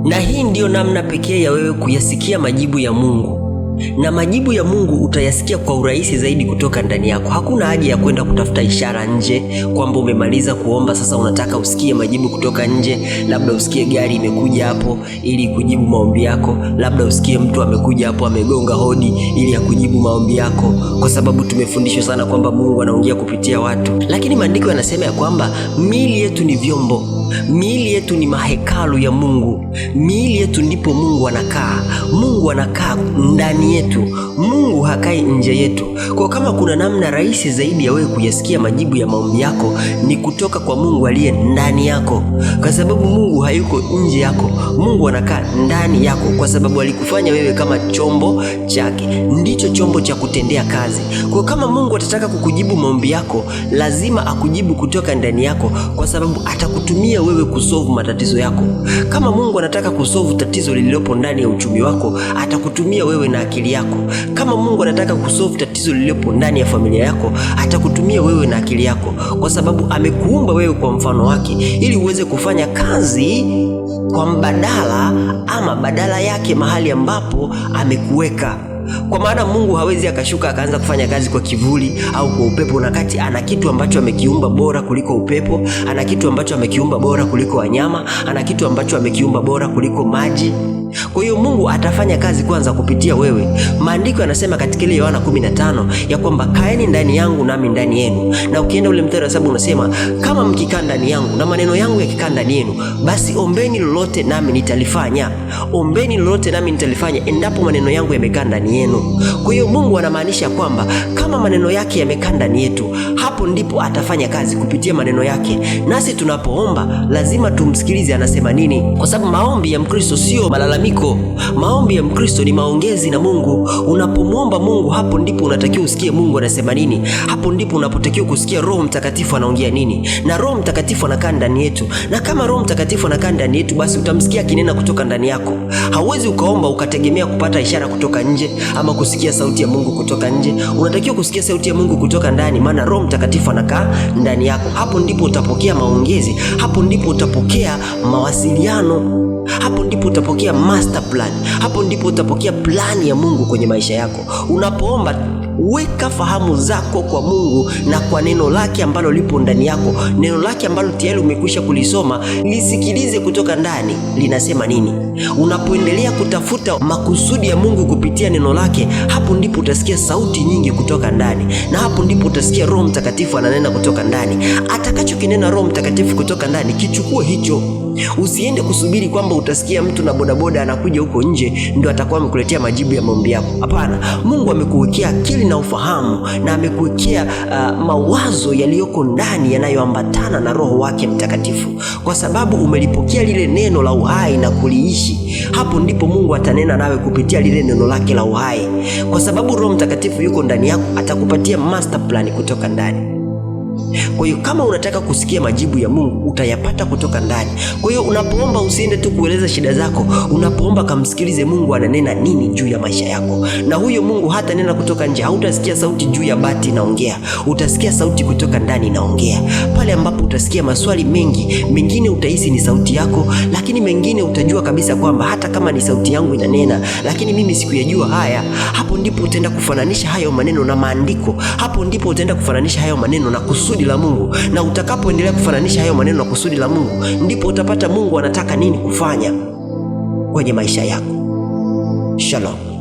Na hii ndiyo namna pekee ya wewe kuyasikia majibu ya Mungu. Na majibu ya Mungu utayasikia kwa urahisi zaidi kutoka ndani yako. Hakuna haja ya kwenda kutafuta ishara nje kwamba umemaliza kuomba sasa unataka usikie majibu kutoka nje. Labda usikie gari imekuja hapo ili kujibu maombi yako, labda usikie mtu amekuja hapo amegonga hodi ili akujibu maombi yako, kwa sababu tumefundishwa sana kwamba Mungu anaongea kupitia watu. Lakini maandiko yanasema ya kwamba miili yetu ni vyombo, miili yetu ni mahekalu ya Mungu. Miili yetu ndipo Mungu anakaa. Mungu anakaa ndani yetu. Mungu hakai nje yetu. Kwa kama kuna namna rahisi zaidi ya wewe kuyasikia majibu ya maombi yako, ni kutoka kwa Mungu aliye ndani yako, kwa sababu Mungu hayuko nje yako. Mungu anakaa ndani yako, kwa sababu alikufanya wewe kama chombo chake, ndicho chombo cha kutendea kazi. Kwa kama Mungu atataka kukujibu maombi yako, lazima akujibu kutoka ndani yako, kwa sababu atakutumia wewe kusolve matatizo yako. Kama Mungu anataka kusolve tatizo lililopo ndani ya uchumi wako, atakutumia wewe na akili yako. Kama Mungu anataka kusolve tatizo lililopo ndani ya familia yako, atakutumia wewe na akili yako, kwa sababu amekuumba wewe kwa mfano wake ili uweze kufanya kazi kwa mbadala ama badala yake mahali ambapo amekuweka. Kwa maana Mungu hawezi akashuka akaanza kufanya kazi kwa kivuli au kwa upepo, na kati ana kitu ambacho amekiumba bora kuliko upepo, ana kitu ambacho amekiumba bora kuliko wanyama, ana kitu ambacho amekiumba bora kuliko maji. Kwa hiyo Mungu atafanya kazi kwanza kupitia wewe. Maandiko yanasema katika ile Yohana 15 ya kwamba kaeni ndani yangu nami ndani yenu. Na ukienda ule mstari wa 7 unasema kama mkikaa ndani yangu na maneno yangu yakikaa ndani yenu, basi ombeni lolote nami nitalifanya. Ombeni lolote nami nitalifanya endapo maneno yangu yamekaa ndani yenu. Kwa hiyo Mungu anamaanisha kwamba kama maneno yake yamekaa ndani yetu, hapo ndipo atafanya kazi kupitia maneno yake. Nasi tunapoomba lazima tumsikilize anasema nini, kwa sababu maombi ya Mkristo sio malalamiko. Maombi ya Mkristo ni maongezi na Mungu. Unapomwomba Mungu, hapo ndipo unatakiwa usikie Mungu anasema nini. Hapo ndipo unapotakiwa kusikia Roho Mtakatifu anaongea nini. Na Roho Mtakatifu anakaa ndani yetu. Na kama Roho Mtakatifu anakaa ndani yetu, basi utamsikia kinena kutoka ndani yako. Hauwezi ukaomba ukategemea kupata ishara kutoka nje ama kusikia sauti ya Mungu kutoka nje. Unatakiwa kusikia sauti ya Mungu kutoka ndani, maana Roho Mtakatifu anakaa ndani yako. Hapo ndipo utapokea maongezi. Hapo ndipo utapokea mawasiliano. Hapo ndipo utapokea master plan. Hapo ndipo utapokea plani ya Mungu kwenye maisha yako. Unapoomba, weka fahamu zako kwa Mungu na kwa neno lake ambalo lipo ndani yako. Neno lake ambalo tayari umekwisha kulisoma, lisikilize kutoka ndani linasema nini. Unapoendelea kutafuta makusudi ya Mungu kupitia neno lake, hapo ndipo utasikia sauti nyingi kutoka ndani, na hapo ndipo utasikia Roho Mtakatifu ananena kutoka ndani. Atakachokinena Roho Mtakatifu kutoka ndani, kichukue hicho. Usiende kusubiri kwamba utasikia mtu na bodaboda anakuja huko nje ndio atakuwa amekuletea majibu ya maombi yako. Hapana, Mungu amekuwekea akili na ufahamu, na amekuwekea mawazo yaliyoko ndani yanayoambatana na Roho wake Mtakatifu, kwa sababu umelipokea lile neno la uhai na kuliishi. Hapo ndipo Mungu atanena nawe kupitia lile neno lake la uhai, kwa sababu Roho Mtakatifu yuko ndani yako, atakupatia master plan kutoka ndani. Kwa hiyo kama unataka kusikia majibu ya Mungu, utayapata kutoka ndani. Kwa hiyo unapoomba, usiende tu kueleza shida zako. Unapoomba, kamsikilize Mungu ananena nini juu ya maisha yako. Na huyo Mungu hata nena kutoka nje. Hautasikia sauti juu ya bati naongea, utasikia sauti kutoka ndani naongea. Pale ambapo utasikia maswali mengi, mengine utahisi ni sauti yako, lakini mengine utajua kabisa kwamba hata kama ni sauti yangu inanena, lakini mimi sikuyajua haya. Hapo ndipo utaenda kufananisha hayo maneno na maandiko. Hapo ndipo utaenda kufananisha hayo maneno na kusudi la Mungu, na utakapoendelea kufananisha hayo maneno na kusudi la Mungu, ndipo utapata Mungu anataka nini kufanya kwenye maisha yako. Shalom.